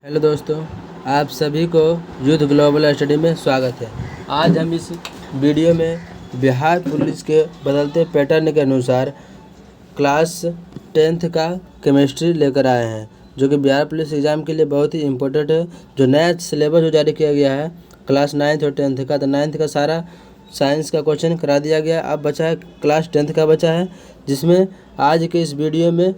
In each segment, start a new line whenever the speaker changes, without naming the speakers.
Hello दोस्तों, आप सभी को यूथ ग्लोबल स्टडी में स्वागत है। आज हम इस वीडियो में बिहार पुलिस के बदलते पैटर्न के अनुसार क्लास 10th का केमिस्ट्री लेकर आए हैं, जो कि बिहार पुलिस एग्ज़ाम के लिए बहुत ही इम्पोर्टेंट है। जो नया सिलेबस जो जारी किया गया है क्लास 9th और 10th का, तो 9th का सारा साइंस का क्वेश्चन करा दिया गया। अब बचा है क्लास 10th का बचा है, जिसमें आज के इस वीडियो में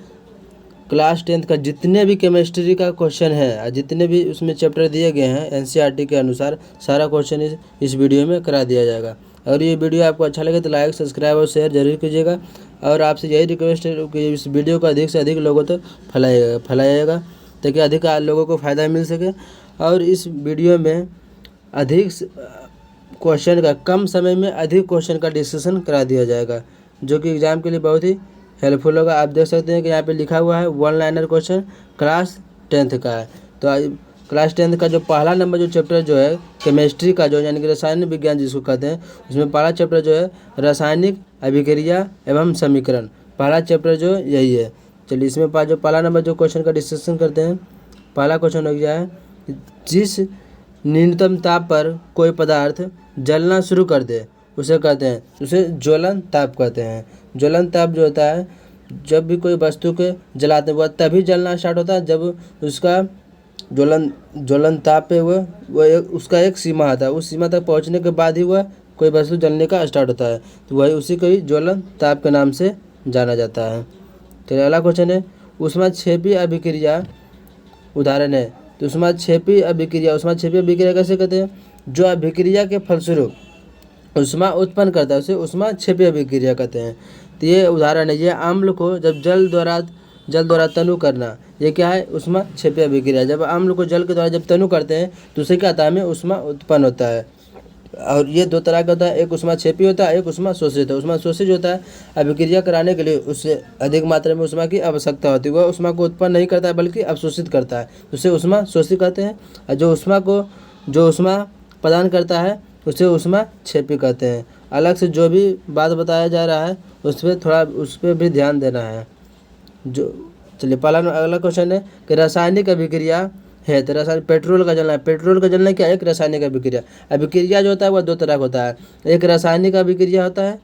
क्लास 10th का जितने भी केमिस्ट्री का क्वेश्चन है, जितने भी उसमें चैप्टर दिए गए हैं एनसीईआरटी के अनुसार, सारा क्वेश्चन इस वीडियो में करा दिया जाएगा। अगर ये वीडियो आपको अच्छा लगे तो लाइक, सब्सक्राइब और शेयर जरूर कीजिएगा। और आपसे यही रिक्वेस्ट है कि इस वीडियो को अधिक से अधिक लोगों तक फैलाइएगा ताकि अधिक लोगों को फ़ायदा मिल सके। और इस वीडियो में अधिक क्वेश्चन का, कम समय में अधिक क्वेश्चन का डिस्कशन करा दिया जाएगा, जो कि एग्ज़ाम के लिए बहुत ही हेल्पफुल होगा। आप देख सकते हैं कि यहाँ पे लिखा हुआ है 1 लाइनर क्वेश्चन क्लास 10th का है। तो क्लास 10th का जो पहला नंबर जो चैप्टर जो है केमिस्ट्री का, जो यानी कि रसायन विज्ञान जिसको कहते हैं, उसमें पहला चैप्टर जो है रासायनिक अभिक्रिया एवं समीकरण, पहला चैप्टर जो यही है। चलिए इसमें जो पहला नंबर जो क्वेश्चन का डिस्कशन करते हैं, पहला क्वेश्चन हो गया है, जिस न्यूनतम ताप पर कोई पदार्थ जलना शुरू कर दे उसे कहते हैं, उसे ज्वलन ताप कहते हैं। ज्वलन ताप जो होता है, जब भी कोई वस्तु के जलाते हैं वह तभी जलना स्टार्ट होता है जब उसका ज्वलन ताप पे उसका एक सीमा आता है, उस सीमा तक पहुंचने के बाद ही वह कोई वस्तु जलने का स्टार्ट होता है, तो वही उसी को ही ज्वलन ताप के नाम से जाना जाता है। तो अगला क्वेश्चन है, ऊष्माक्षेपी अभिक्रिया उदाहरण है। तो ऊष्माक्षेपी अभिक्रिया कैसे कहते हैं? जो अभिक्रिया के फलस्वरूप ऊष्मा उत्पन्न करता है उसे ऊष्माक्षेपी अभिक्रिया कहते हैं। तो ये उदाहरण है, ये अम्ल को जब जल द्वारा तनु करना, ये क्या है? ऊष्माक्षेपी अभिक्रिया। जब अम्ल को जल के द्वारा जब तनु करते हैं तो उसे क्या आता है? हमें ऊष्मा उत्पन्न होता है। और ये दो तरह का होता है, एक ऊष्माक्षेपी होता है, एक ऊष्मा शोषित होता है। ऊष्मा शोषित होता है, अभिक्रिया कराने के लिए उससे अधिक मात्रा में ऊष्मा की आवश्यकता होती है, वह ऊष्मा को उत्पन्न नहीं करता है बल्कि अवशोषित करता है, उसे ऊष्मा शोषित कहते हैं। और जो ऊष्मा प्रदान करता है उसे ऊष्माक्षेपी कहते हैं। अलग से जो भी बात बताया जा रहा है उस पर भी ध्यान देना है। चलिए अगला क्वेश्चन है कि रासायनिक अभिक्रिया है। तो पेट्रोल का जलना क्या है? एक रासायनिक अभिक्रिया जो होता है वह दो तरह का होता है। एक रासायनिक अभिक्रिया होता है,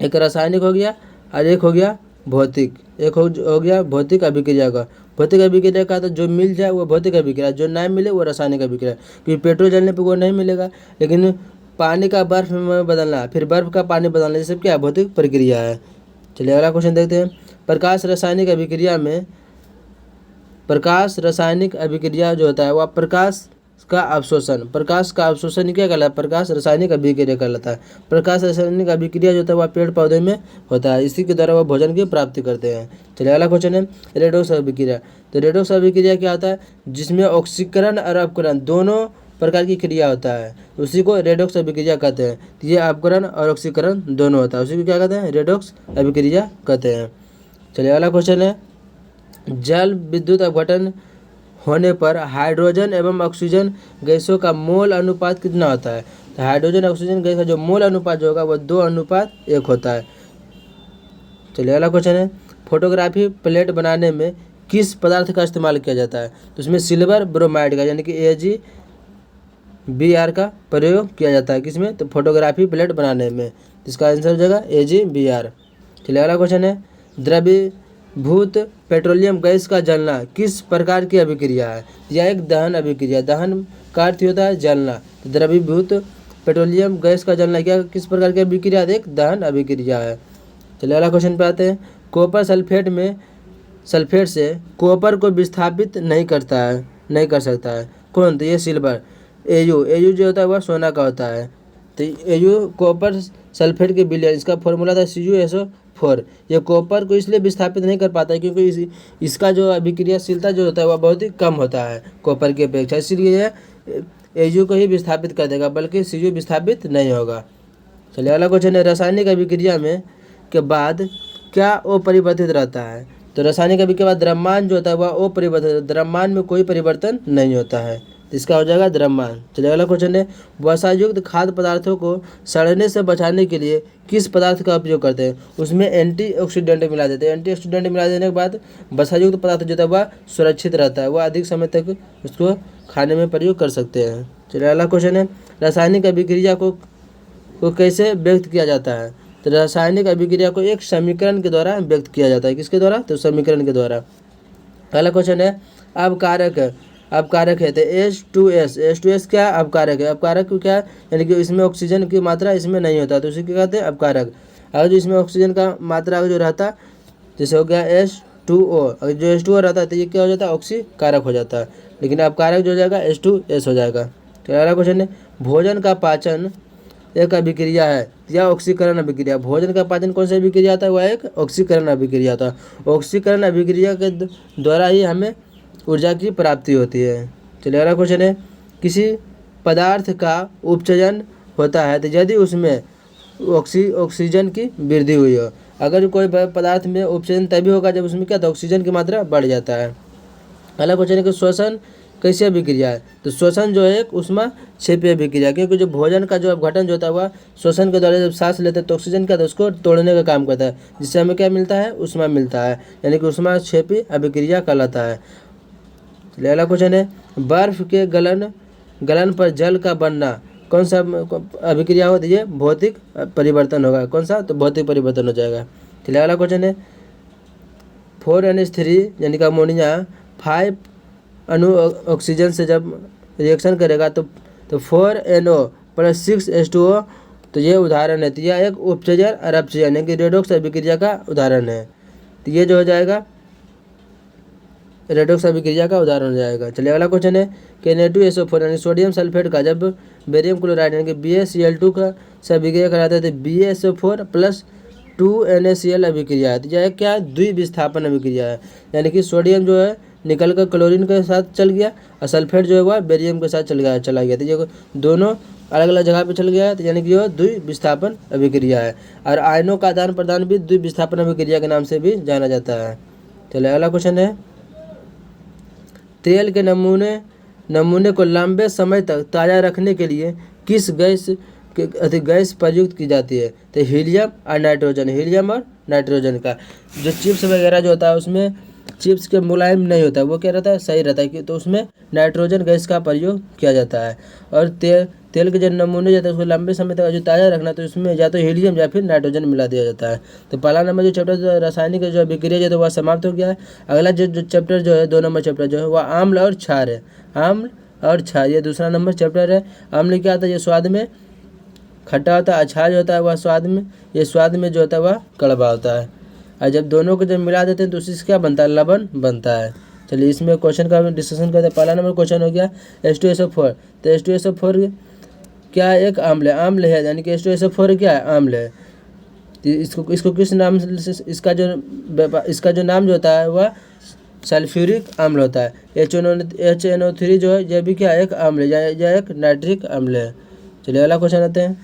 एक रासायनिक हो गया, और एक हो गया भौतिक। एक हो गया भौतिक अभिक्रिया का। भौतिक अभिक्रिया का तो जो मिल जाए वो भौतिक अभिक्रिया, जो ना मिले वो रासायनिक अभिक्रिया। क्योंकि पेट्रोल जलने पे वो नहीं मिलेगा, लेकिन पानी का बर्फ में बदलना, फिर बर्फ का पानी बदलना, ये सब क्या है? भौतिक प्रक्रिया है। चलिए अगला क्वेश्चन देखते हैं। प्रकाश रासायनिक अभिक्रिया जो होता है वह प्रकाश का अवशोषण क्या कहलाता है? प्रकाश रासायनिक अभिक्रिया कहलाता है। प्रकाश रासायनिक अभिक्रिया जो होता है वह पेड़ पौधे में होता है, इसी के द्वारा वह भोजन की प्राप्ति करते हैं। चलिए अगला क्वेश्चन है रेडॉक्स अभिक्रिया। तो रेडॉक्स अभिक्रिया क्या होता है? जिसमें ऑक्सीकरण और अपकरण दोनों प्रकार की क्रिया होता है, उसी को रेडॉक्स अभिक्रिया कहते हैं। तो ये अपकरण और ऑक्सीकरण दोनों होता है, उसी को क्या कहते हैं? रेडॉक्स अभिक्रिया कहते हैं। चलिए अगला क्वेश्चन है, जल विद्युत अपघटन होने पर हाइड्रोजन एवं ऑक्सीजन गैसों का मोल अनुपात कितना होता है? तो हाइड्रोजन ऑक्सीजन गैस का जो मोल अनुपात जो होगा वह 2:1 होता है। चलिए अगला क्वेश्चन है, फोटोग्राफी प्लेट बनाने में किस पदार्थ का इस्तेमाल किया जाता है? तो उसमें सिल्वर ब्रोमाइड का यानी कि AgBr का प्रयोग किया जाता है। किसमें? तो फोटोग्राफी प्लेट बनाने में। इसका आंसर हो जाएगा AgBr। चलिए अगला क्वेश्चन है, द्रवीभूत पेट्रोलियम गैस का जलना किस प्रकार की अभिक्रिया है? यह एक दहन अभिक्रिया। दहन का अर्थ होता है जलना। तो द्रवीभूत पेट्रोलियम गैस का जलना किस प्रकार की अभिक्रिया? एक दहन अभिक्रिया है। चलिए अगला क्वेश्चन पे आते हैं। कॉपर सल्फेट से कॉपर को विस्थापित नहीं कर सकता है कौन? तो ये सिल्वर। Au जो होता है वह सोना का होता है। तो Au कॉपर सल्फेट के विलयन, इसका फॉर्मूला था CuSO4। ये कॉपर को इसलिए विस्थापित नहीं कर पाता है क्योंकि इसका जो अभिक्रियाशीलता जो होता है वह बहुत ही कम होता है कॉपर की अपेक्षा, इसलिए Au को ही विस्थापित कर देगा, बल्कि Cu विस्थापित नहीं होगा। चलिए अगला क्वेश्चन है, रासायनिक अभिक्रिया में के बाद क्या अपरिवर्तित रहता है? तो रासायनिक अभिक्रिया के बाद द्रव्यमान जो होता है वह अपरिवर्तित, द्रव्यमान में कोई परिवर्तन नहीं होता है। तो इसका हो जाएगा द्रव्यमान। चलिए अगला क्वेश्चन है, वसायुक्त खाद्य पदार्थों को सड़ने से बचाने के लिए किस पदार्थ का उपयोग करते हैं? उसमें एंटीऑक्सीडेंट मिला देते हैं। एंटीऑक्सीडेंट मिला देने के बाद वसायुक्त पदार्थ जो है वह सुरक्षित रहता है, वह अधिक समय तक उसको खाने में प्रयोग कर सकते हैं। चलिए अगला क्वेश्चन है, रासायनिक अभिक्रिया को कैसे व्यक्त किया जाता है? तो रासायनिक अभिक्रिया को एक समीकरण के द्वारा व्यक्त किया जाता है। किसके द्वारा? तो समीकरण के द्वारा। अगला क्वेश्चन है, अपकारक है तो H2S क्या अपकारक है? अपकारक क्या है? यानी कि इसमें ऑक्सीजन की मात्रा इसमें नहीं होता, तो उसी क्या कहते हैं? अपकारक। अगर जो इसमें ऑक्सीजन का मात्रा जो रहता, जैसे हो गया H2O, अगर जो H2O रहता है तो ये क्या हो जाता है? ऑक्सीकारक हो जाता है, लेकिन अपकारक जो हो जाएगा H2S हो जाएगा। तो अगला क्वेश्चन है, भोजन का पाचन एक अभिक्रिया है या ऑक्सीकरण अभिक्रिया? भोजन का पाचन कौन सी अभिक्रिया आता है? वह एक ऑक्सीकरण अभिक्रिया था। ऑक्सीकरण अभिक्रिया के द्वारा ही हमें ऊर्जा की प्राप्ति होती है। चलिए अगला क्वेश्चन है, किसी पदार्थ का उपचयन होता है तो यदि उसमें ऑक्सीजन की वृद्धि हुई हो। अगर कोई पदार्थ में उपचयन तभी होगा जब उसमें क्या था? ऑक्सीजन की मात्रा बढ़ जाता है। अगला क्वेश्चन है कि श्वसन कैसी अभिक्रिया है? तो श्वसन जो है एक ऊष्माक्षेपी अभिक्रिया, क्योंकि जो भोजन का जो अपघटन जो होता है वह श्वसन के द्वारा जब सांस लेते हैं तो ऑक्सीजन का उसको तोड़ने का काम करता है, जिससे हमें क्या मिलता है? ऊष्मा मिलता है, यानी कि ऊष्माक्षेपी अभिक्रिया कहलाता है। अगला क्वेश्चन है, बर्फ के गलन पर जल का बनना कौन सा अभिक्रिया होती है? भौतिक परिवर्तन होगा। कौन सा? तो भौतिक परिवर्तन हो जाएगा। चलिए अगला क्वेश्चन है, 4NH3 यानी कि अमोनिया 5 अणु ऑक्सीजन से जब रिएक्शन करेगा तो 4NO + 6H2O, तो ये उदाहरण है। तो यह एक उपचयन और अपचयन यानी कि रेडॉक्स अभिक्रिया का उदाहरण है। तो ये जो हो जाएगा रेडॉक्स अभिक्रिया का उदाहरण हो जाएगा। चलिए अगला क्वेश्चन है कि Na2SO4 यानी सोडियम सल्फेट का जब बेरियम क्लोराइड यानी कि BaCl2 का से अभिक्रिया कराते हैं तो BaSO4 + 2NaCl अभिक्रिया है। तो यह क्या? द्विविस्थापन अभिक्रिया है, यानी कि सोडियम जो है निकल कर क्लोरीन के साथ चल गया और सल्फेट जो है वह बेरियम के साथ चला गया। तो ये दोनों अलग अलग जगह पे चल गया है, तो यानी कि यह द्विविस्थापन अभिक्रिया है। और आयनों का आदान प्रदान भी द्विविस्थापन अभिक्रिया के नाम से भी जाना जाता है। चलिए अगला क्वेश्चन है, तेल के नमूने को लंबे समय तक ताज़ा रखने के लिए किस गैस प्रयुक्त की जाती है? तो हीलियम और नाइट्रोजन का। जो चिप्स वगैरह जो होता है उसमें चिप्स के मुलायम नहीं होता है, वो क्या रहता है? सही रहता है, कि तो उसमें नाइट्रोजन गैस का प्रयोग किया जाता है। और तेल के जो नमूने जाते हैं उसको लंबे समय तक जो ताज़ा रखना, तो उसमें या तो हीलियम या फिर नाइट्रोजन मिला दिया जाता है। तो पहला नंबर जो चैप्टर रासायनिक जो अभिक्रिया जो है वह समाप्त हो गया है। अगला जो चैप्टर जो है 2 नंबर चैप्टर जो है वह आम्ल और क्षार है। आम्ल और क्षार ये दूसरा नंबर चैप्टर है। आम्ल क्या होता है? ये स्वाद में खट्टा होता है। क्षार जो होता है वह स्वाद में जो होता है वह कड़वा होता है। और जब दोनों को जब मिला देते हैं तो उससे क्या बनता है? लवण बनता है। चलिए इसमें क्वेश्चन का डिस्कशन करते हैं। पहला नंबर क्वेश्चन हो गया H2SO4। तो H2SO4 क्या एक अम्ल है, यानी कि H2SO4 क्या है? अम्ल है। तो इसको किस नाम से इसका जो नाम जो होता है वह सल्फ्यूरिक अम्ल होता है। HNO3 जो है यह भी क्या है? एक अम्ल है, यह एक नाइट्रिक अम्ल है। चलिए अगला क्वेश्चन आते हैं,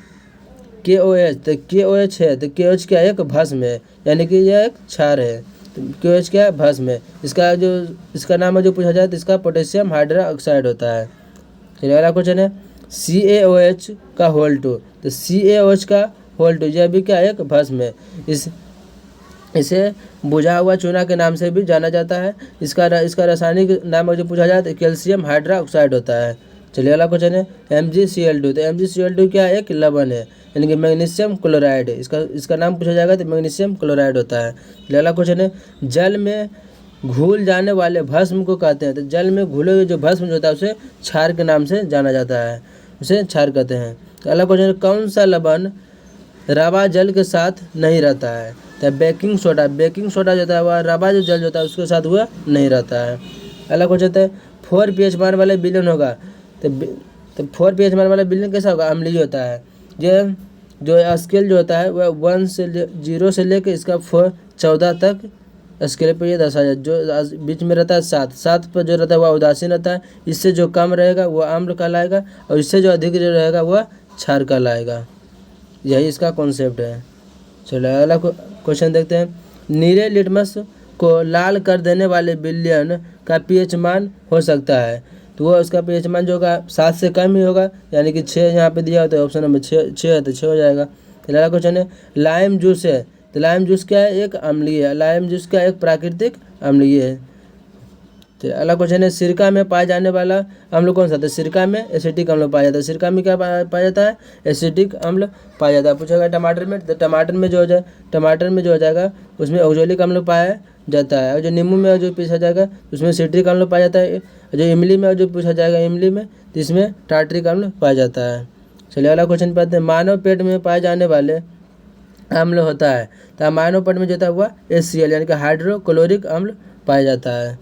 KOH। तो KOH है तो KOH क्या है? एक भस्म है, यानी कि यह एक क्षार है। तो KOH क्या है? भस्म है। इसका नाम है जो पूछा जाए तो इसका पोटेशियम हाइड्रोक्साइड होता है। चलिए अगला क्वेश्चन है, CaOH का होल 2। तो CaOH का होल 2 यह भी क्या है? एक भस्म है। इसे बुझा हुआ चूना के नाम से भी जाना जाता है। इसका रासायनिक नाम जो पूछा जाए तो कैल्शियम हाइड्रोक्साइड होता है। चलिए अगला क्वेश्चन है, MgCl2। तो MgCl2 क्या है? एक लवण है, यानी कि मैग्नीशियम क्लोराइड है। इसका नाम पूछा जाएगा तो मैग्नीशियम क्लोराइड होता है। चलिए अगला क्वेश्चन है, जल में घुल जाने वाले भस्म को कहते हैं? तो जल में घुले हुए जो भस्म जो होता है उसे क्षार के नाम से जाना जाता है, उसे क्षार कहते हैं। तो अगला क्वेश्चन है, कौन सा लवण रवा जल के साथ नहीं रहता है? तो बेकिंग सोडा जो होता है वह रवा जो जल होता है उसके साथ वह नहीं रहता है। अगला क्वेश्चन है, 4 pH मान वाले विलयन होगा। तो 4 pH मान वाला विलयन कैसा होगा? अम्लीय होता है। ये जो स्केल जो होता है वह 0 से लेकर इसका 14 तक स्केल पर ये दर्शाया जाए। जो बीच में रहता है 7 पर जो रहता है वह उदासीन रहता है। इससे जो कम रहेगा वह अम्ल कहलाएगा और इससे जो अधिक रहेगा वह क्षार कहलाएगा। यही इसका कॉन्सेप्ट है। चलो अगला क्वेश्चन देखते हैं, नीले लिटमस को लाल कर देने वाले विलयन का pH मान हो सकता है? तो वो उसका pH मान जो होगा 7 से कम ही होगा, यानी कि 6 यहाँ पे दिया होता है, ऑप्शन नंबर 6 है तो 6 हो जाएगा। तो अगला क्वेश्चन है लाइम जूस है, तो लाइम जूस क्या है, एक अम्लीय है, लाइम जूस का एक प्राकृतिक अम्लीय है। तो अगला क्वेश्चन है सिरका में पाए जाने वाला अम्ल कौन सा था, सिरका में एसिटिक अम्ल पाया जाता है, सिरका में क्या पाया जाता है, एसिटिक अम्ल पाया जाता है। पूछेगा टमाटर में, तो टमाटर में जो हो जाएगा उसमें ऑक्जेलिक अम्ल पाया जाता है। और जो नींबू में जो पूछा जाएगा उसमें सिट्रिक अम्ल पाया जाता है। जो इमली में जो पूछा जाएगा इमली में, तो इसमें टार्ट्रिक अम्ल पाया जाता है। चलिए अगला क्वेश्चन पढ़ते हैं, मानव पेट में पाए जाने वाले अम्ल होता है, तो मानव पेट में जो होता है वह HCl यानी कि हाइड्रोक्लोरिक अम्ल पाया जाता है।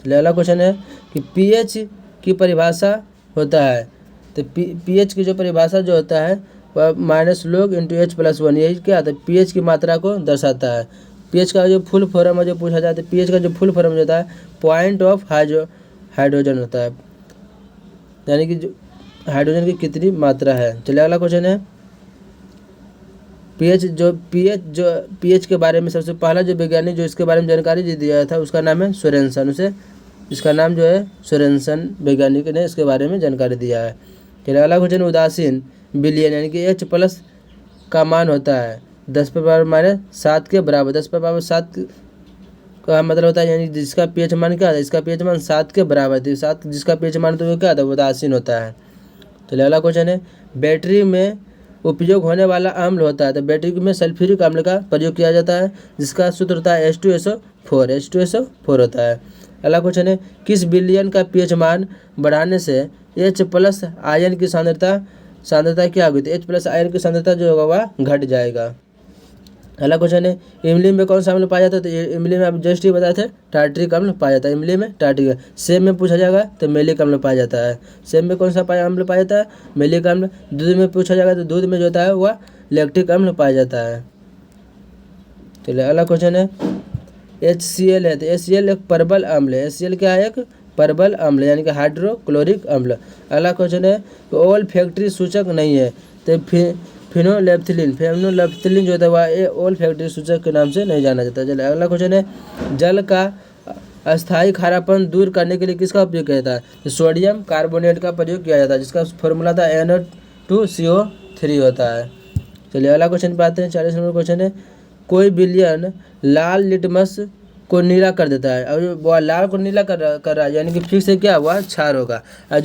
चलिए अगला क्वेश्चन है कि pH की परिभाषा होता है, तो pH की जो परिभाषा जो होता है वह -log(H+1), यही क्या होता है, pH की मात्रा को दर्शाता है। pH का जो फुल फॉर्म जो पूछा जाता है, pH का जो फुल फॉर्म जो होता है पॉइंट ऑफ हाइड्रोजन होता है, यानी कि जो हाइड्रोजन की कितनी मात्रा है। चलिए अगला क्वेश्चन है pH के बारे में सबसे पहला जो वैज्ञानिक जो इसके बारे में जानकारी दिया था उसका नाम है सोरेनसन। इसका नाम जो है सोरेनसन वैज्ञानिक ने इसके बारे में जानकारी दिया है। चलिए अगला क्वेश्चन उदासीन विलयन यानी कि H+ का मान होता है 10⁻⁷ के बराबर। 10⁻⁷ का मतलब होता है यानी जिसका pH मान क्या है, इसका pH मान 7 के बराबर थी, 7 जिसका pH मान तो वो क्या था, उदासीन होता है। चलिए अगला क्वेश्चन है बैटरी में उपयोग होने वाला अम्ल होता है, तो बैटरी में सल्फ्यूरिक अम्ल का प्रयोग किया जाता है जिसका सूत्र होता है H2SO4 होता है। अगला क्वेश्चन है किस विलयन का pH मान बढ़ाने से H+ आयन की सांद्रता क्या होगी, तो H+ आयन की सांद्रता जो होगा वह घट जाएगा। अगला क्वेश्चन है इमली में कौन सा अम्ल पाया जाता है, तो इमली में आप जस्ट ही बताए थे टार्ट्रिक अम्ल पाया जाता है, इमली में टार्ट्रिक। सेब में पूछा जाएगा तो मेलिक अम्ल पाया जाता है, सेब में कौन सा अम्ल पाया जाता है, मेलिक अम्ल। दूध में पूछा जाएगा तो दूध में जो होता है वह लैक्टिक अम्ल पाया जाता है। चलिए अगला क्वेश्चन है HCl है, तो HCl एक परबल अम्ल है, HCl क्या है, एक परबल अम्ल यानी कि हाइड्रोक्लोरिक अम्ल। अगला क्वेश्चन है ओल फैक्ट्री सूचक नहीं है, तो फिनोलेफ्थिलीन जो होता है वह ओल फैक्ट्री सूचक के नाम से नहीं जाना जाता है। चलिए अगला क्वेश्चन है जल का अस्थायी खारापन दूर करने के लिए किसका उपयोग किया जाता है, तो सोडियम कार्बोनेट का प्रयोग किया जाता है जिसका फॉर्मूला था NO2CO3 होता है। चलिए अगला क्वेश्चन पे आते हैं, 40 नंबर क्वेश्चन है कोई विलयन लाल लिटमस को नीला कर देता है, और वो लाल को नीला कर रहा है यानी कि फिक्स से क्या हुआ, क्षार होगा। और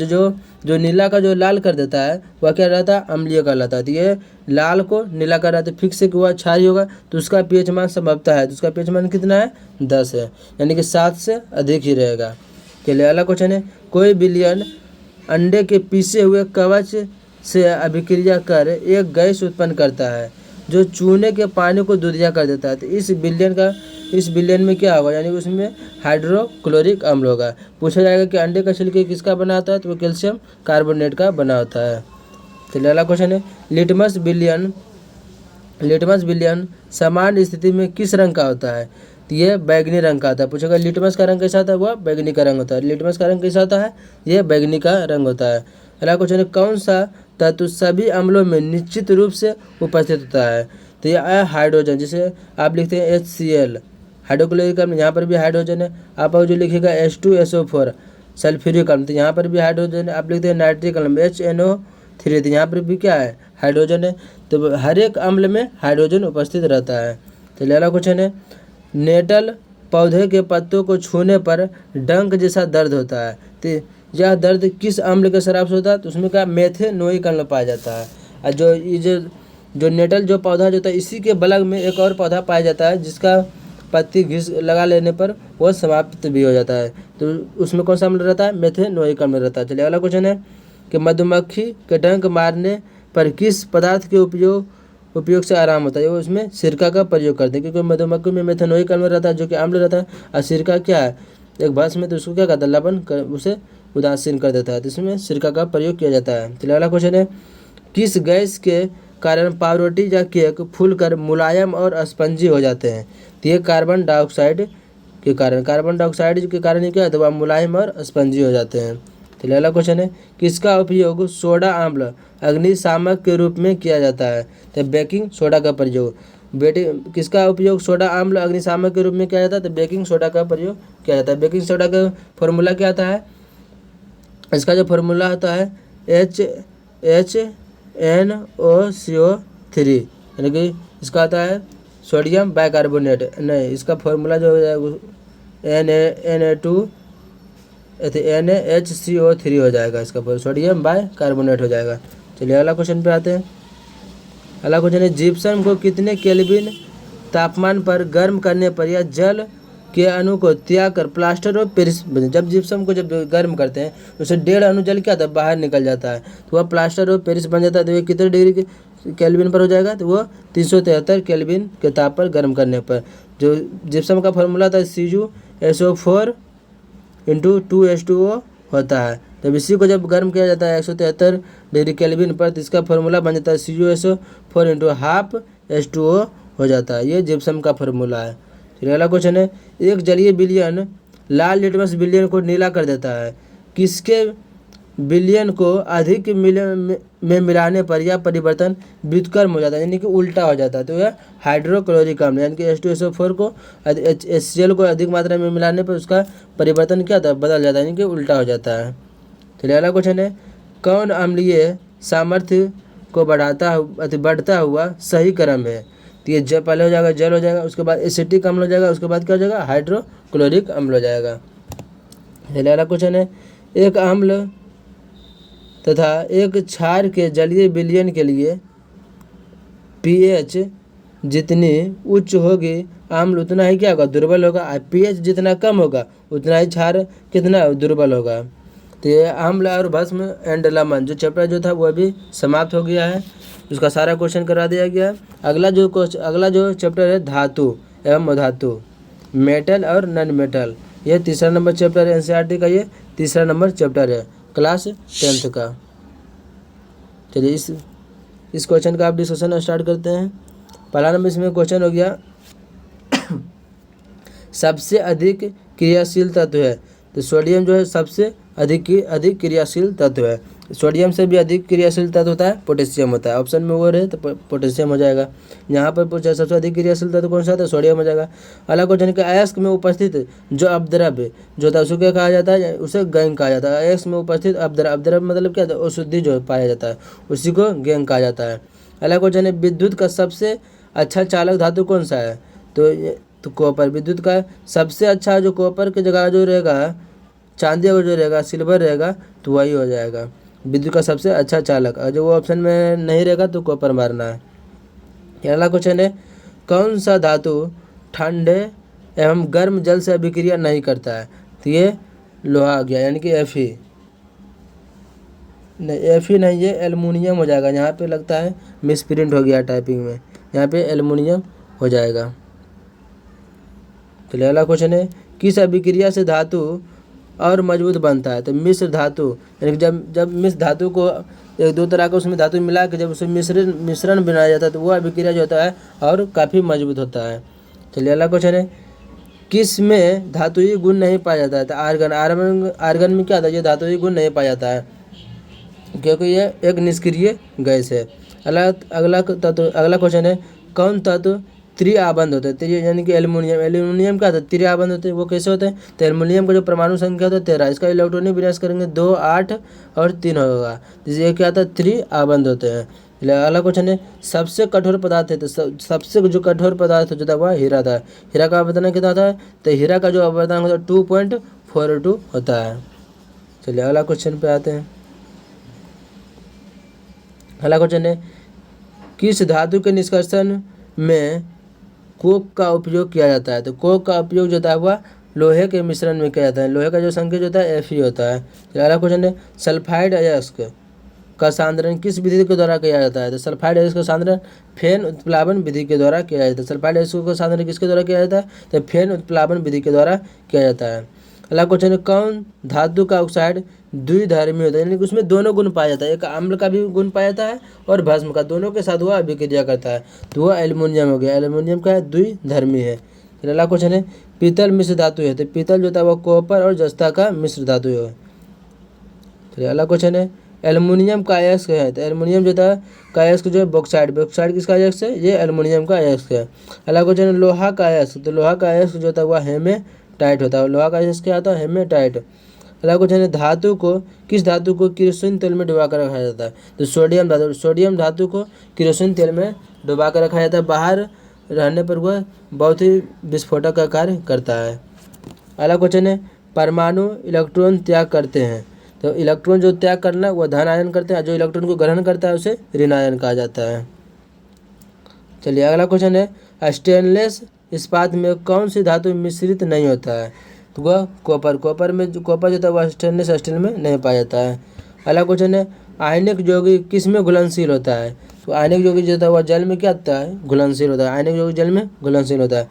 जो नीला का जो लाल कर देता है वह क्या रहता है, अम्लीय कहलाता है। तो ये लाल को नीला कर रहा है तो फिक्स से हुआ क्षार ही होगा, तो उसका pH मान संभवतः है, तो उसका pH मान कितना है, 10 है, यानी कि 7 से अधिक ही रहेगा। चलिए अगला क्वेश्चन है कोई विलयन अंडे के पीसे हुए कवच से अभिक्रिया कर एक गैस उत्पन्न करता है जो चूने के पानी को दूधिया कर देता है, तो इस विलयन में क्या होगा, यानी उसमें हाइड्रोक्लोरिक अम्ल होगा। पूछा जाएगा कि अंडे का छिलके किसका बना होता है, तो वो कैल्शियम कार्बोनेट का बना होता है। चलिए अगला क्वेश्चन है लिटमस विलयन समान स्थिति में किस रंग का होता है, तो ये बैगनी रंग का होता है। पूछेगा लिटमस का रंग कैसा होता है, वह बैगनी का रंग होता है। लिटमस का रंग कैसा होता है, ये बैगनी का रंग होता है। अगला क्वेश्चन है कौन सा तत्व सभी अम्लों में निश्चित रूप से उपस्थित होता है, तो यह है हाइड्रोजन, जिसे आप लिखते हैं HCl हाइड्रोक्लोरिक अम्ल, यहाँ पर भी हाइड्रोजन है। आप जो लिखिएगा H2SO4 सल्फ्यूरिक अम्ल, तो यहाँ पर भी हाइड्रोजन है। आप लिखते हैं नाइट्रिक अम्ल HNO3, तो यहाँ पर भी क्या है, हाइड्रोजन है। तो हर एक अम्ल में हाइड्रोजन उपस्थित रहता है। चलिए अगला क्वेश्चन है नेटल पौधे के पत्तों को छूने पर डंक जैसा दर्द होता है, तो यह दर्द किस अम्ल के शराब से होता है, तो उसमें क्या मेथेनोइक अम्ल पाया जाता है। और जो नेटल जो पौधा जो होता है इसी के बगल में एक और पौधा पाया जाता है जिसका पत्ती घिस लगा लेने पर वह समाप्त भी हो जाता है, तो उसमें कौन सा अम्ल रहता है, मेथेनोइक अम्ल रहता है। चलिए अगला क्वेश्चन है कि मधुमक्खी के डंक मारने पर किस पदार्थ के उपयोग से आराम होता है, वो उसमें सिरका का प्रयोग करते हैं, क्योंकि मधुमक्खी में मेथेनोइक अम्ल रहता है जो कि अम्ल रहता है, और सिरका क्या है, एक भस्म में, तो उसको क्या करता है, लवण कर उसे उदासीन कर देता है, तो इसमें सिरका का प्रयोग किया जाता है। चलिए अगला क्वेश्चन है किस गैस के कारण पावरोटी या केक फूलकर मुलायम और स्पंजी हो जाते हैं, तो ये कार्बन डाइऑक्साइड के कारण क्या होता है, वह मुलायम और स्पंजी हो जाते हैं। चलिए अगला क्वेश्चन है किसका उपयोग सोडा अम्ल अग्निशामक के रूप में किया जाता है, तो बेकिंग सोडा का प्रयोग किसका उपयोग सोडा अम्ल अग्निशामक के रूप में किया जाता है, तो बेकिंग सोडा का प्रयोग किया जाता है। बेकिंग सोडा का फॉर्मूला क्या आता है, इसका जो फार्मूला होता है HNO3, यानी कि इसका आता है सोडियम बाइकार्बोनेट। नहीं, इसका फार्मूला जो है NaHCO3 हो जाएगा, इसका सोडियम बाइकार्बोनेट हो जाएगा। चलिए अगला क्वेश्चन पे आते हैं। अगला क्वेश्चन है जिप्सम को कितने केल्विन तापमान पर गर्म करने पर या जल के अणु को त्याग कर प्लास्टर ऑफ पेरिस बने। जब जिप्सम को जब गर्म करते हैं उससे 1.5 अणु जल क्या होता है, बाहर निकल जाता है, तो वह प्लास्टर ऑफ पेरिस बन जाता है। तो ये कितने डिग्री केल्विन पर हो जाएगा, तो वह 373 केल्विन के ताप पर गर्म करने पर। जो जिप्सम का फार्मूला था CuSO4 × 2H2O होता है। तब इसी को जब गर्म किया जाता है 173 डिग्री केल्विन पर, तो इसका फार्मूला बन जाता है CuSO4 × ½ H2O हो जाता है। ये जिप्सम का फार्मूला है। फिर अगला क्वेश्चन है एक जलीय विलयन लाल लिटमस विलयन को नीला कर देता है, किसके विलयन को अधिक में मिलाने पर यह परिवर्तन व्युत्क्रम हो जाता है, यानी कि उल्टा हो जाता है। तो यह हाइड्रोक्लोरिक अम्ल यानी कि H2SO4 को HCl को अधिक मात्रा में मिलाने पर उसका परिवर्तन क्या होता है, बदल जाता है, यानी कि उल्टा हो जाता है। चलिए अगला क्वेश्चन है कौन अम्लीय सामर्थ्य को बढ़ता हुआ सही क्रम है। तो ये पहले हो जाएगा जल हो जाएगा, उसके बाद एसिटिक अम्ल हो जाएगा, उसके बाद क्या हो जाएगा, हाइड्रोक्लोरिक अम्ल हो जाएगा। चलिए अगला क्वेश्चन है एक अम्ल तथा एक क्षार के जलीय विलयन के लिए pH जितनी उच्च होगी अम्ल उतना ही क्या होगा, दुर्बल होगा। pH जितना कम होगा उतना ही क्षार कितना दुर्बल होगा। तो ये अम्ल और भस्म एंड लमन जो चैप्टर जो था वो अभी समाप्त हो गया है, उसका सारा क्वेश्चन करा दिया गया है। अगला जो चैप्टर है धातु एवं अधातु, मेटल और नॉन मेटल, ये तीसरा नंबर चैप्टर है NCERT का, ये तीसरा नंबर चैप्टर है क्लास 10th का। चलिए इस क्वेश्चन का आप डिस्कशन स्टार्ट करते हैं। पहला नंबर इसमें क्वेश्चन हो गया सबसे अधिक क्रियाशील तत्व है। तो सोडियम जो है सबसे अधिक क्रियाशील तत्व है। सोडियम से भी अधिक क्रियाशील तत्व होता है पोटेशियम होता है। ऑप्शन में वो रहे तो पोटेशियम हो जाएगा। यहाँ पर पूछा सबसे अधिक क्रियाशील तत्व कौन सा होता है, सोडियम हो जाएगा। अलग क्वेश्चन के अयस्क में उपस्थित जो अपद्रव्य जो होता है उसको क्या कहा जाता है, उसे गैंग कहा जाता है। अयस्क में उपस्थित अपद्रव्य मतलब क्या होता है, अशुद्धि जो पाया जाता है उसी को गैंग कहा जाता है। अलग क्वेश्चन है विद्युत का सबसे अच्छा चालक धातु कौन सा है, तो कॉपर। विद्युत का सबसे अच्छा जो कॉपर की जगह जो रहेगा चांदी का जो रहेगा सिल्वर रहेगा तो वही हो जाएगा विद्युत का सबसे अच्छा चालक। और जो वो ऑप्शन में नहीं रहेगा तो कॉपर मारना है। अगला क्वेश्चन है कौन सा धातु ठंडे एवं गर्म जल से अभिक्रिया नहीं करता है। तो ये लोहा आ गया यानी कि Fe नहीं, ये एल्युमिनियम हो जाएगा। यहाँ पे लगता है मिसप्रिंट हो गया टाइपिंग में, यहाँ पे एल्युमिनियम हो जाएगा। चलिए अगला क्वेश्चन है किस अभिक्रिया से धातु और मजबूत बनता है। तो मिश्र धातु यानी जब मिश्र धातु को एक दो तरह का उसमें धातु मिला के जब उसे मिश्रण बनाया जाता है तो वो अभिक्रिया जो होता है और काफ़ी मजबूत होता है। चलिए अगला क्वेश्चन है किस में धातुई गुण नहीं पाया जाता है। तो आर्गन में क्या था, ये धातुई गुण नहीं पाया जाता है क्योंकि ये एक निष्क्रिय गैस है। अगला क्वेश्चन है कौन तत्व त्रिआबंध होते हैं। यानी कि एल्युमिनियम का त्रिआबंध होते हैं, वो कैसे होते हैं। तो एल्युमिनियम का जो परमाणु संख्या होता है 13, इसका इलेक्ट्रॉनिक विन्यास करेंगे 2, 8 और 3 होगा, जिससे क्या होता है त्रिआबंध होते हैं। अगला क्वेश्चन है सबसे कठोर पदार्थ है। तो सबसे जो कठोर पदार्थ जो था वह हीरा था। हीरा का अपवर्तन कितना था, तो हीरा का जो अपवर्तन होता है 2.42 होता है। चलिए अगला क्वेश्चन पे आते हैं। अगला क्वेश्चन है किस धातु के निष्कर्षण में कोक का उपयोग किया जाता है। तो कोक का उपयोग जो होता है वह लोहे के मिश्रण में किया जाता है। लोहे का जो संकेत होता है Fe होता है। अगला क्वेश्चन है सल्फाइड अयस्क का सांद्रण किस विधि के द्वारा किया जाता है। तो सल्फाइड अयस्क का सांद्रण फेन उत्प्लावन विधि के द्वारा किया जाता है। सल्फाइड अयस्क का सांद्रण किसके द्वारा किया जाता है, तो फेन उत्प्लावन विधि के द्वारा किया जाता है। अगला क्वेश्चन है कौन धातु का ऑक्साइड द्विधर्मी होता है, यानी कि उसमें दोनों गुण पाया जाता है, एक अम्ल का भी गुण पाया जाता है और भस्म का, दोनों के साथ वह अभिक्रिया करता है, तो वह एल्युमिनियम हो गया। एल्युमिनियम का द्विधर्मी है। अगला क्वेश्चन है पीतल मिश्र धातु है। तो पीतल जो था वह कॉपर और जस्ता का मिश्र धातु है। चलिए अगला क्वेश्चन है एल्युमिनियम का अयस्क है। तो एल्युमिनियम जो था का अयस्क जो है बॉक्साइड किसका अयस्क है, ये एल्युमिनियम का अयस्क है। अगला क्वेश्चन है लोहा का अयस्क। तो लोहा का अयस्क जो था वह हेमेटाइट होता है। लोहा का अयस्क क्या होता है, हेमेटाइट। अगला क्वेश्चन है धातु को किस धातु को केरोसिन तेल में डुबा कर रखा जाता है? तो सोडियम धातु को केरोसिन तेल में डुबा कर रखा जाता है। बाहर रहने पर वह बहुत ही विस्फोटक का कार्य करता है। अगला क्वेश्चन है परमाणु इलेक्ट्रॉन त्याग करते हैं। तो इलेक्ट्रॉन जो त्याग करना वह धन आयन करते हैं, जो इलेक्ट्रॉन को ग्रहण करता है उसे ऋण आयन कहा जाता है। चलिए अगला क्वेश्चन है स्टेनलेस इस्पात में कौन सी धातु मिश्रित नहीं होता है? तो वह कॉपर कॉपर जो था वह स्टेनलेस स्टील में नहीं पाया जाता है। अगला क्वेश्चन है आयनिक यौगिक किस में घुलनशील होता है? तो आयनिक यौगिक जो था वह जल में क्या होता है? घुलनशील होता है। आयनिक यौगिक जल में घुलनशील होता है।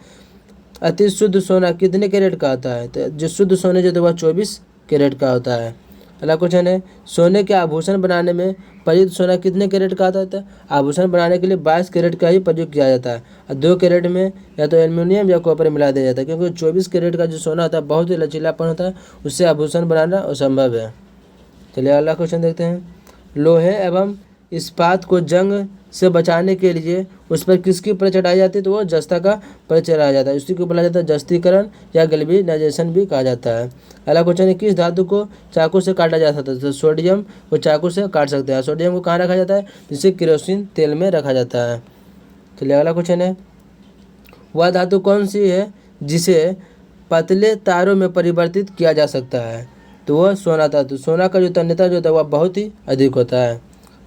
अति शुद्ध सोना कितने कैरेट का होता है? तो जो शुद्ध सोने जो था वह 24 कैरेट का होता है। अगला क्वेश्चन है सोने के आभूषण बनाने में प्रयुक्त सोना कितने कैरेट का आता है? आभूषण बनाने के लिए 22 कैरेट का ही प्रयोग किया जाता है और 2 कैरेट में या तो एल्युमिनियम या कॉपर मिला दिया जाता है, क्योंकि 24 कैरेट का जो सोना होता है बहुत ही लचीलापन होता है, उससे आभूषण बनाना असंभव है। चलिए अगला क्वेश्चन देखते हैं लोहे एवं इस्पात को जंग से बचाने के लिए उस पर किसकी परत चढ़ाई जाती है? तो वो जस्ता का परत चढ़ाया जाता है। उसी को बोला जाता है जस्तीकरण या गैल्वेनाइजेशन भी कहा जाता है। अगला क्वेश्चन है किस धातु को चाकू से काटा जा सकता है? तो सोडियम को चाकू से काट सकते हैं। सोडियम को कहाँ रखा जाता है? जिसे केरोसिन तेल में रखा जाता है। चलिए अगला क्वेश्चन है वह धातु कौन सी है जिसे पतले तारों में परिवर्तित किया जा सकता है? तो वह सोना धातु। सोना का जो तन्यता जो होता है वह बहुत ही अधिक होता है।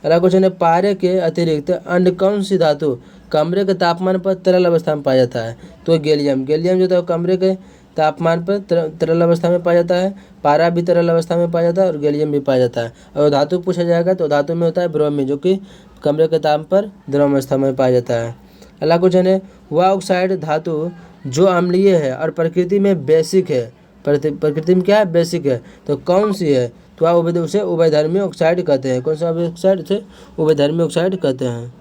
अगला क्वेश्चन है पारे के अतिरिक्त अन्य कौन सी धातु कमरे के तापमान पर तरल अवस्था में पाया जाता है? तो गैलियम जो था कमरे के तापमान पर तरल अवस्था में पाया जाता है। पारा भी तरल अवस्था में पाया जाता है और गैलियम भी पाया जाता है। और धातु पूछा जाएगा तो धातु में होता है ब्रोमीन, जो कि कमरे के ताप पर द्रव अवस्था में पाया जाता है। अगला क्वेश्चन है वह ऑक्साइड धातु जो अम्लीय है और प्रकृति में बेसिक है, प्रकृति में क्या है? बेसिक है, तो कौन सी है? तो आप उसे उभयधर्मी ऑक्साइड कहते हैं। कौन सा ऑक्साइड? उसे उभयधर्मी ऑक्साइड कहते हैं।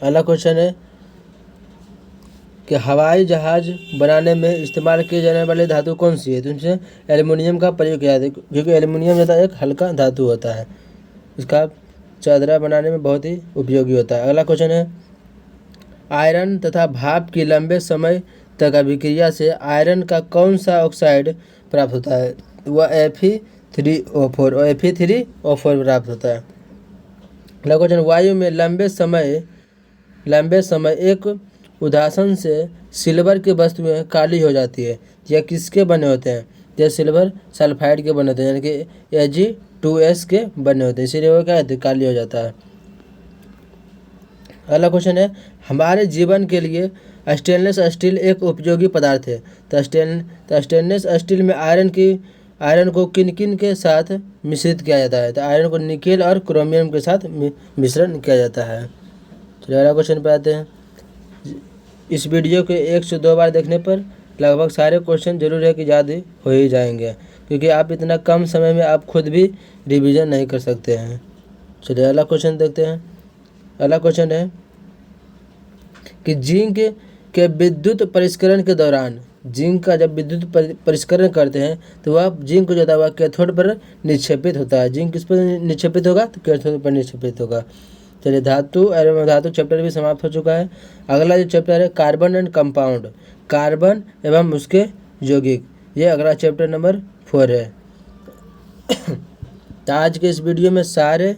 अगला क्वेश्चन है कि हवाई जहाज बनाने में इस्तेमाल किए जाने वाली धातु कौन सी है? तो इनसे एल्युमिनियम का प्रयोग किया जाता है, क्योंकि एल्युमिनियम जो है एक हल्का धातु होता है, इसका चादरा बनाने में बहुत ही उपयोगी होता है। अगला क्वेश्चन है आयरन तथा भाप की लंबे समय तक अभिक्रिया से आयरन का कौन सा ऑक्साइड प्राप्त होता है? वह Fe3O4 और Fe3O4 प्राप्त होता है। अगला क्वेश्चन वायु में लंबे समय एक उदासन से सिल्वर की वस्तुएं काली हो जाती है, यह किसके बने होते हैं? यह सिल्वर सल्फाइड के बने होते हैं, यानी कि Ag2S के बने होते हैं, इसीलिए वो क्या है? काली हो जाता है। अगला क्वेश्चन है हमारे जीवन के लिए स्टेनलेस स्टील एक उपयोगी पदार्थ है। तो स्टेनलेस स्टील में आयरन को किन के साथ मिश्रित किया जाता है? तो आयरन को निकेल और क्रोमियम के साथ मिश्रण किया जाता है। चलिए अगला क्वेश्चन पे आते हैं। इस वीडियो के 1 से 2 बार देखने पर लगभग सारे क्वेश्चन जरूर है कि याद हो ही जाएंगे, क्योंकि आप इतना कम समय में आप खुद भी रिवीजन नहीं कर सकते हैं। चलिए अगला क्वेश्चन देखते हैं। अगला क्वेश्चन है कि जिंक के विद्युत परिष्करण के दौरान जिंक का जब विद्युत परिष्करण करते हैं तो वह जिंक जो है वह कैथोड पर निक्षेपित होता है। जिंक किस पर निक्षेपित होगा? तो कैथोड पर निक्षेपित होगा। चलिए धातु एवं अधातु चैप्टर भी समाप्त हो चुका है। अगला जो चैप्टर है कार्बन एंड कंपाउंड, कार्बन एवं उसके यौगिक, ये अगला चैप्टर नंबर 4 है। तो आज के इस वीडियो में सारे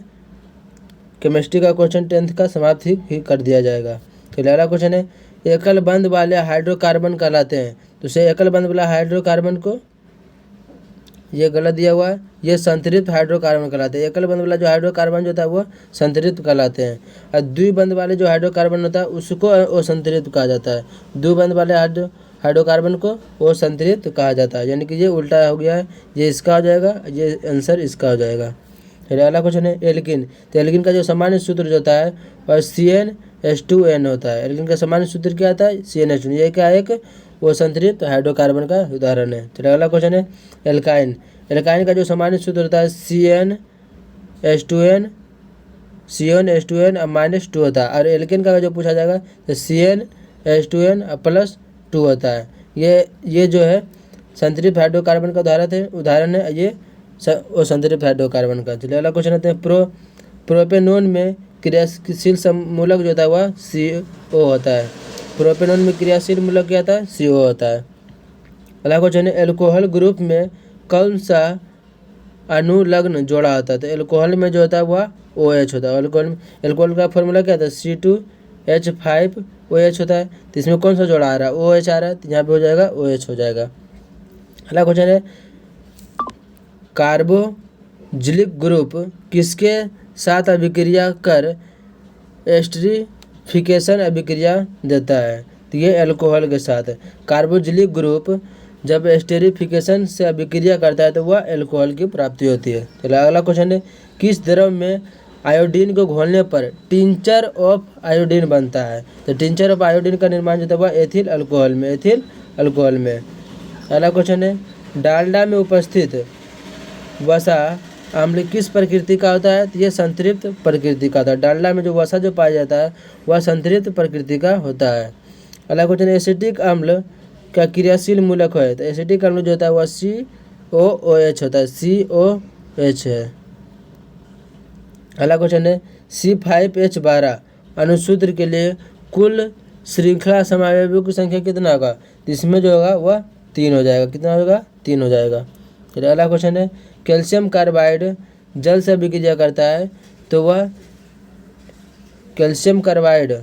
केमिस्ट्री का क्वेश्चन 10th का समाप्त ही कर दिया जाएगा। चलिए अगला क्वेश्चन है एकल बंद वाले हाइड्रोकार्बन कहलाते हैं। तो से एकल बंद वाला हाइड्रोकार्बन को, ये गलत दिया हुआ है, ये संतृप्त हाइड्रोकार्बन कहलाते हैं। एकल बंद वाला जो हाइड्रोकार्बन जो होता है वो संतृप्त कहलाते हैं, और द्विबंध वाले जो हाइड्रोकार्बन होता है उसको असंतृप्त कहा जाता है। द्विबंध वाले हाइड्रोकार्बन को वो संतृप्त कहा जाता है, यानी कि ये उल्टा हो गया है, ये इसका हो जाएगा, ये आंसर इसका हो जाएगा। फिर अगला क्वेश्चन है एल्किन। तो एल्किन का जो सामान्य सूत्र जो होता है वह CnH2n होता है। एल्किन का सामान्य सूत्र क्या आता है? CnH2। ये क्या है? एक वो संतृप्त हाइड्रोकार्बन का उदाहरण है। चलिए अगला क्वेश्चन है एल्काइन। एल्काइन का जो सामान्य सूत्र होता है CnH2n -2 होता है, और एल्किन का जो पूछा जाएगा तो CnH2n +2 होता है। ये जो है संतृप्त हाइड्रोकार्बन का उदाहरण है, ये वो संतृप्त हाइड्रोकार्बन का। चलिए अगला क्वेश्चन आते हैं प्रोपेनोन में क्रियाशील मूलक जो होता है वह CO होता है। प्रोपेनोन में क्रियाशील मूलक क्या होता है? CO होता है। अगला क्वेश्चन है एल्कोहल ग्रुप में कौन सा अनुलग्न जोड़ा होता है? तो एल्कोहल में जो होता है वह OH होता है। एल्कोहल का फॉर्मूला क्या था? C2H5OH होता है। तो इसमें कौन सा जोड़ा आ रहा है? OH आ रहा है, तो यहाँ पे हो जाएगा OH हो जाएगा। अगला क्वेश्चन है कार्बोजिलिक ग्रुप किसके साथ अभिक्रिया कर एस्टरीफिकेशन अभिक्रिया देता है? तो ये एल्कोहल के साथ है। कार्बोजिलिक ग्रुप जब एस्टेरिफिकेशन से अभिक्रिया करता है तो वह एल्कोहल की प्राप्ति होती है। चलो अगला क्वेश्चन है किस द्रव में आयोडीन को घोलने पर टिंचर ऑफ आयोडीन बनता है? तो टिंचर ऑफ आयोडीन का निर्माण जो था वह एथिल अल्कोहल में। अगला क्वेश्चन है डालडा में उपस्थित वसा अम्ल किस प्रकृति का होता है? तो यह संतृप्त प्रकृति का होता है। डालडा में जो वसा जो पाया जाता है वह संतृप्त प्रकृति का होता है। अगला क्वेश्चन एसिटिक अम्ल का क्रियाशील मूलक है? तो एसिटिक अम्ल जो होता है वह COOH होता है, COH है। अगला क्वेश्चन है C5H12 अणुसूत्र के लिए कुल श्रृंखला समावयवों की संख्या कितना होगा? तो इसमें जो होगा वह 3 हो जाएगा। कितना होगा? 3 हो जाएगा। फिर अगला क्वेश्चन है कैल्शियम कार्बाइड जल से अभिक्रिया करता है तो वह कैल्शियम कार्बाइड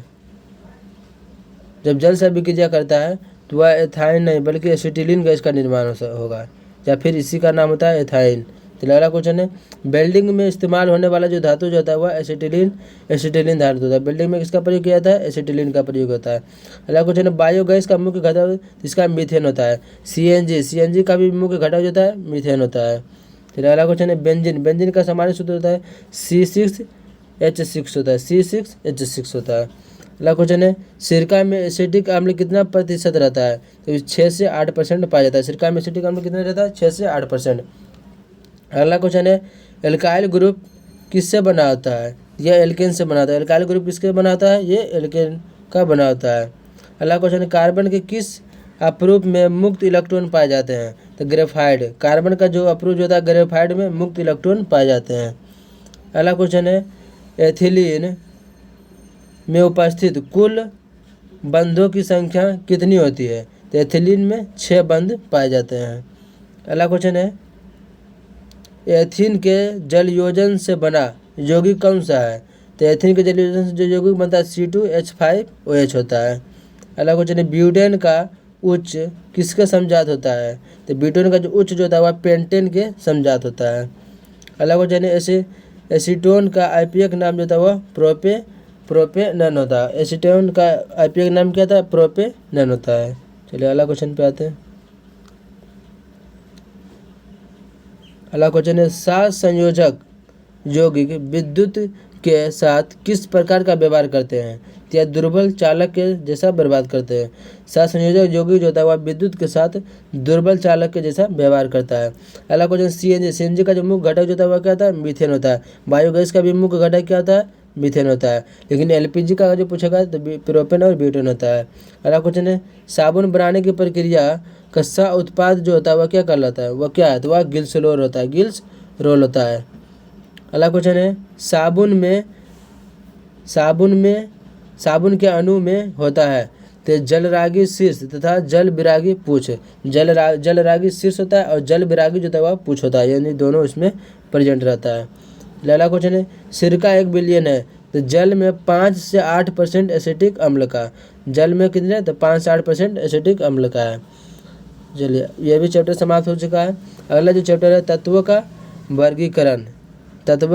जब जल से अभिक्रिया करता है तो वह एथाइन नहीं बल्कि एसिटिलीन गैस का निर्माण होगा, या फिर इसी का नाम होता है एथाइन। तो अगला क्वेश्चन है वेल्डिंग में इस्तेमाल होने वाला जो धातु जो होता है वह एसिटिलीन धातु होता है। वेल्डिंग में किसका प्रयोग किया जाता है? एसिटिलीन का प्रयोग होता है। अगला क्वेश्चन है बायोगैस का मुख्य घटक इसका मीथेन होता है। CNG का भी मुख्य घटक जो होता है मीथेन होता है। फिर अगला क्वेश्चन है बेंजीन का सामान्य सूत्र होता है C6H6 होता है, C6H6 होता है। अगला क्वेश्चन है सिरका में एसिटिक अम्ल कितना प्रतिशत रहता है? तो 6 से 8% पाया जाता है। सिरका में एसिटिक अम्ल कितना रहता है? 6 से 8%। अगला क्वेश्चन है एल्काइल ग्रुप किससे बना होता है? यह एल्केन से बना होता है। एल्काइल ग्रुप किसके बना होता है? ये एल्केन का बना होता है। अगला क्वेश्चन है कार्बन के किस अपरूप में मुक्त इलेक्ट्रॉन पाए जाते हैं? तो ग्रेफाइड। कार्बन का जो अपरूप होता है ग्रेफाइड में मुक्त इलेक्ट्रॉन पाए जाते हैं। अगला क्वेश्चन है एथिलीन में उपस्थित कुल बंधों की संख्या कितनी होती है? तो एथिलीन में 6 बंध पाए जाते हैं। अगला क्वेश्चन है एथीन के जलयोजन से बना यौगिक कौन सा है? तो एथीन के जलयोजन से जो यौगिक बनता है C2H5OH होता है। अगला क्वेश्चन है ब्यूटेन का उच्च किसके समजात होता है? तो ब्यूटेन का जो उच्च जो होता है वह पेंटेन के समजात होता है। अगला क्वेश्चन है एसीटोन का IPAक नाम जो होता है वह प्रोपेनॉन होता है। एसीटोन का IPAक नाम क्या था? प्रोपेनॉन होता है। चलिए अगला क्वेश्चन पे आते हैं। अगला क्वेश्चन है सहसंयोजक यौगिक विद्युत के साथ किस प्रकार का व्यवहार करते हैं? या दुर्बल चालक के जैसा बर्बाद करते हैं। सहसंयोजक यौगिक जो होता है वह विद्युत के साथ दुर्बल चालक के जैसा व्यवहार करता है। अगला क्वेश्चन CNG का जो मुख्य घटक जो होता है वह क्या होता है? मीथेन होता है। बायोगैस का भी मुख्य घटक क्या होता है? मीथेन होता है। लेकिन LPG का जो पूछेगा तो प्रोपेन और ब्यूटेन होता है। अगला क्वेश्चन है साबुन बनाने की प्रक्रिया का सह उत्पाद जो होता है वह क्या कहलाता है? वह क्या है? तो वह ग्लिसरॉल होता है, ग्लिसरॉल होता है। अगला क्वेश्चन है साबुन के अणु में होता है तो जलरागी शीर्ष तथा जल विरागी पूछ। जलरागी शीर्ष होता है और जल विरागी जो होता है वह पूछ होता है, यानी दोनों इसमें प्रेजेंट रहता है। अगला क्वेश्चन है सिरका 1 बिलियन है तो जल में 5 से 8% एसिटिक अम्ल का। जल में कितने? तो 5 से 8% एसिटिक अम्ल का है। चलिए यह भी चैप्टर समाप्त हो चुका है। अगला जो चैप्टर है तत्वों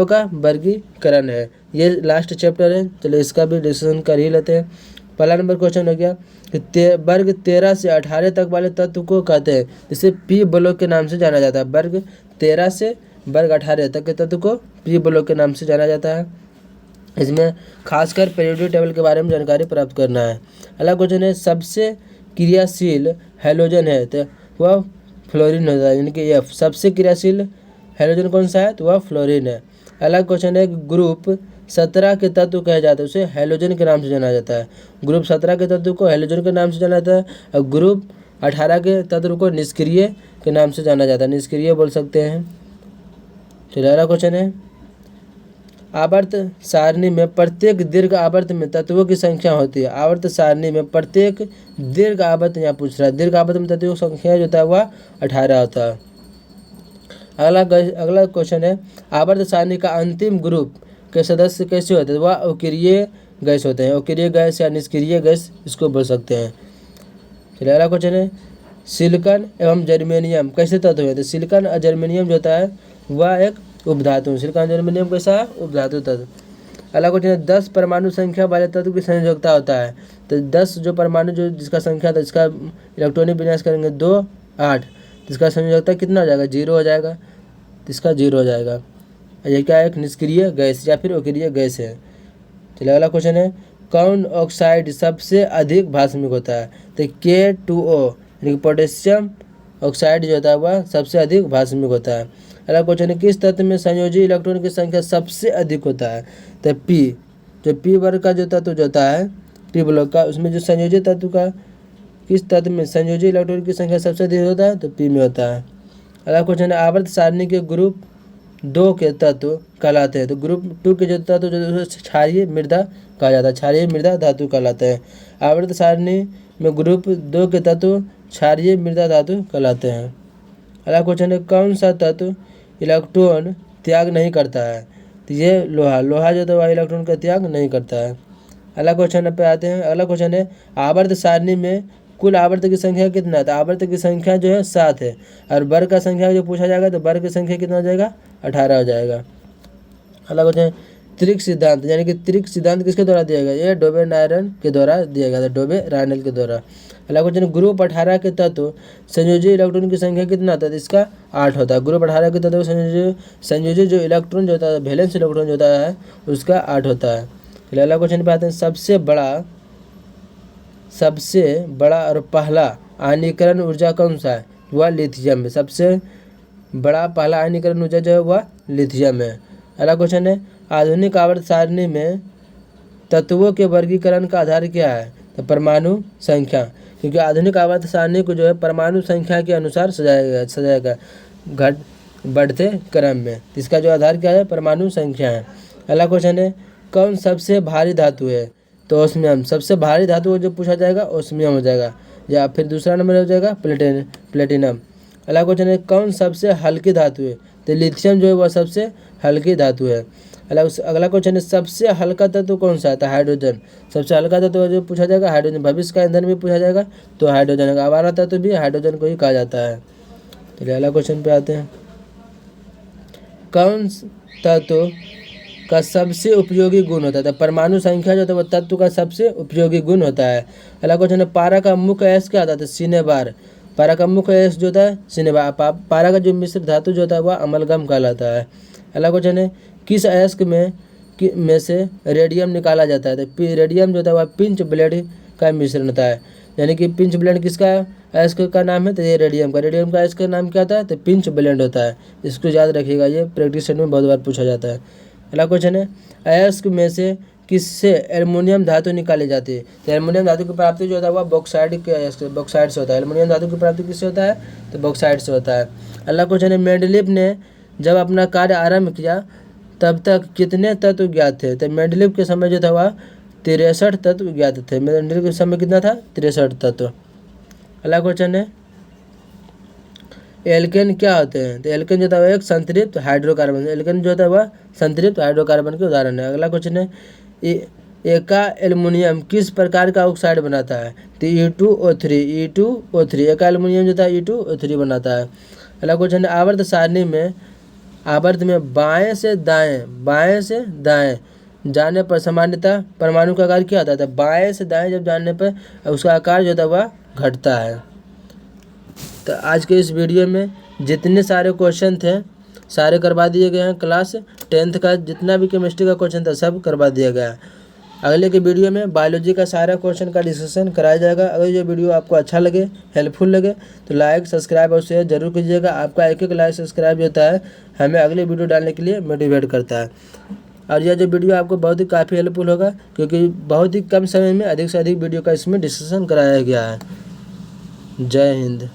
का वर्गीकरण है, ये लास्ट चैप्टर है। चलिए इसका भी डिस्कशन कर ही लेते हैं। पहला नंबर क्वेश्चन हो गया कि वर्ग 13 से 18 तक वाले तत्व को कहते हैं जिसे P ब्लॉक के नाम से जाना जाता है। वर्ग 13 से वर्ग 18 तक के तत्व को P ब्लॉक के नाम से जाना जाता है। इसमें खासकर पीरियोडिक टेबल के बारे में जानकारी प्राप्त करना है। अगला क्वेश्चन है सबसे क्रियाशील हैलोजन है तो वह फ्लोरीन होता है, यानी कि F। सबसे क्रियाशील हैलोजन कौन सा है? तो वह फ्लोरीन है। अगला क्वेश्चन है ग्रुप 17 के तत्व कहे जाते हैं उसे हैलोजन के नाम से जाना जाता है। ग्रुप 17 के तत्व को हैलोजन के नाम से जाना जाता है और ग्रुप 18 के तत्व को निष्क्रिय के नाम से जाना जाता है, निष्क्रिय बोल सकते हैं। फिर अगला क्वेश्चन है आवर्त सारणी में प्रत्येक दीर्घ आवर्त में तत्वों की संख्या होती है। आवर्त सारणी में प्रत्येक दीर्घ आवर्त, यहाँ पूछ रहा है दीर्घ आवर्त में तत्वों की संख्या जो होता है वह 18 होता है। अगला क्वेश्चन है, आवर्त सारणी का अंतिम ग्रुप के सदस्य कैसे होते हैं? वह अक्रिय गैस होते हैं। अक्रिय गैस या निष्क्रिय गैस इसको बोल सकते हैं। चलिए अगला क्वेश्चन है, सिलिकॉन एवं जर्मेनियम कैसे तत्व है? तो सिलिकॉन और जर्मेनियम जो होता है वह एक उपधातु। सिलिकॉन जर्मेनियम कैसा है? उपधातु तत्व। अगला क्वेश्चन है, 10 परमाणु संख्या वाले तत्व की संयोजकता होता है। तो 10 जो परमाणु जो जिसका संख्या था, जिसका इलेक्ट्रॉनिक विन्यास करेंगे 2 8, जिसका संयोजकता कितना हो जाएगा? 0 हो जाएगा। तो इसका 0 हो जाएगा। ये क्या है? एक निष्क्रिय गैस या फिर अक्रिय गैस है। चलिए अगला क्वेश्चन है, कौन ऑक्साइड सबसे अधिक भास्मिक होता है? तो K2O यानी कि पोटेशियम ऑक्साइड जो होता है वह सबसे अधिक भास्मिक होता है। अगला क्वेश्चन है, किस तत्व में संयोजी इलेक्ट्रॉन की संख्या सबसे अधिक होता है? तो P, जो P वर्ग का जो तत्व जो होता है P ब्लॉक का, उसमें जो संयोजी तत्व का किस तत्व में संयोजी इलेक्ट्रॉन की संख्या सबसे अधिक होता है? तो P में होता है। अगला क्वेश्चन है, आवर्त सारणी के ग्रुप 2 के तत्व कहलाते हैं। तो ग्रुप 2 के जो तत्व जो क्षारीय मृदा कहा जाता है, क्षारीय मृदा धातु कहलाते हैं। आवर्त सारणी में ग्रुप 2 के तत्व क्षारीय मृदा धातु कहलाते हैं। अगला क्वेश्चन है, कौन सा तत्व इलेक्ट्रॉन त्याग नहीं करता है? तो ये लोहा जो तो इलेक्ट्रॉन का त्याग नहीं करता है। अगला क्वेश्चन पे आते हैं। अगला क्वेश्चन है, आवर्त सारणी में कुल आवर्त की संख्या कितना है? तो आवर्त की संख्या जो है 7 है। और वर्ग का संख्या जो पूछा जाएगा तो वर्ग की संख्या कितना हो जाएगा? 18 हो जाएगा। अगला क्वेश्चन है, त्रिक सिद्धांत यानी कि त्रिक सिद्धांत किसके द्वारा दिया गया? ये डोबे-नायरन के द्वारा दिया गया था, डोबे-रायनल के द्वारा। अगला क्वेश्चन, ग्रुप 18 के तत्व संयोजी इलेक्ट्रॉन की संख्या कितना होता है? इसका 8 होता है। ग्रुप 18 के तत्व संयोजी जो इलेक्ट्रॉन जो होता है, वैलेंस इलेक्ट्रॉन जो होता है उसका 8 होता है। अगला क्वेश्चन पे आते हैं, सबसे बड़ा और पहला आयनीकरण ऊर्जा कौन सा है? वह लिथियम है। सबसे बड़ा पहला आयनीकरण ऊर्जा जो है वह लिथियम है। अगला क्वेश्चन है, आधुनिक आवर्त सारणी में तत्वों के वर्गीकरण का आधार क्या है? तो परमाणु संख्या, क्योंकि आधुनिक आवर्त सारणी को जो है परमाणु संख्या के अनुसार सजाया गया बढ़ते क्रम में। इसका जो आधार क्या है? परमाणु संख्या है। अगला क्वेश्चन है, कौन सबसे भारी धातु है? तो ओस्मियम। सबसे भारी धातु जो पूछा जाएगा ओस्मियम हो जाएगा, या फिर दूसरा नंबर हो जाएगा प्लेटिनम। अगला क्वेश्चन है, कौन सबसे हल्की धातु है? तो लिथियम जो है वह सबसे हल्की धातु है। अगला क्वेश्चन है, सबसे हल्का तत्व कौन सा है? तो हाइड्रोजन। सबसे हल्का तत्व जो पूछा जाएगा हाइड्रोजन। भविष्य का ईंधन भी पूछा जाएगा तो हाइड्रोजन। आवारा तत्व भी हाइड्रोजन को ही कहा जाता है। चलिए अगला क्वेश्चन पे आते हैं, कौन तत्व का सबसे उपयोगी गुण होता है? तो परमाणु संख्या जो होता है वह तत्व का सबसे उपयोगी गुण होता है। अगला क्वेश्चन है, पारा का मुख्य अयस्क क्या होता है? तो सिनेबार। पारा का मुख्य अयस्क जो होता है सिनेबार। पारा का जो मिश्र धातु जो होता है वह अमलगम कहलाता है। अगला क्वेश्चन है, किस अयस्क में से रेडियम निकाला जाता है? तो रेडियम जो होता है वह पिंच ब्लेड का मिश्रण होता है। यानी कि पिंच ब्लेंड किसका अयस्क का नाम है? तो ये रेडियम का अयस्क का नाम क्या होता है? तो पिंच ब्लेंड होता है। इसको याद रखिएगा, ये प्रैक्टिस सेट में बहुत बार पूछा जाता है। अगला क्वेश्चन है, अयस्क में से किससे एल्युमिनियम धातु निकाली जाती है? तो एल्युमिनियम धातु की प्राप्ति जो होता है वह बॉक्साइड से होता है। एल्युमिनियम धातु की प्राप्ति किससे होता है? तो बॉक्साइड से होता है। अगला क्वेश्चन है, मेंडलीव ने जब अपना कार्य आरंभ किया तब तक कितने तत्व ज्ञात थे? तो मेंडलीव के समय जो था वह 63 तत्व ज्ञात थे। मेंडलीव के समय कितना था? 63 तत्व। अगला क्वेश्चन है, एल्केन क्या होते हैं? तो एल्केन जो होता है एक संतृप्त हाइड्रोकार्बन। एल्केन जो होता है वह संतृप्त हाइड्रोकार्बन के उदाहरण है। अगला क्वेश्चन है, एका एल्युमिनियम किस प्रकार का ऑक्साइड बनाता है? तो E2O3। एका एल्युमिनियम जो होता है E2O3 बनाता है। अगला क्वेश्चन है, आवर्त सारणी में बाएं से दाएं जाने पर सामान्यतः परमाणु का आकार क्या होता है? तो बाएं से दाएं जब जाने पर उसका आकार जो होता है वह घटता है। तो आज के इस वीडियो में जितने सारे क्वेश्चन थे सारे करवा दिए गए हैं। क्लास 10th का जितना भी केमिस्ट्री का क्वेश्चन था सब करवा दिया गया है। अगले के वीडियो में बायोलॉजी का सारा क्वेश्चन का डिस्कशन कराया जाएगा। अगर ये वीडियो आपको अच्छा लगे, हेल्पफुल लगे तो लाइक, सब्सक्राइब और शेयर जरूर कीजिएगा। आपका एक लाइक सब्सक्राइब होता है हमें अगले वीडियो डालने के लिए मोटिवेट करता है। और यह जो वीडियो आपको बहुत ही काफ़ी हेल्पफुल होगा, क्योंकि बहुत ही कम समय में अधिक से अधिक वीडियो का इसमें डिस्कशन कराया गया है। जय हिंद।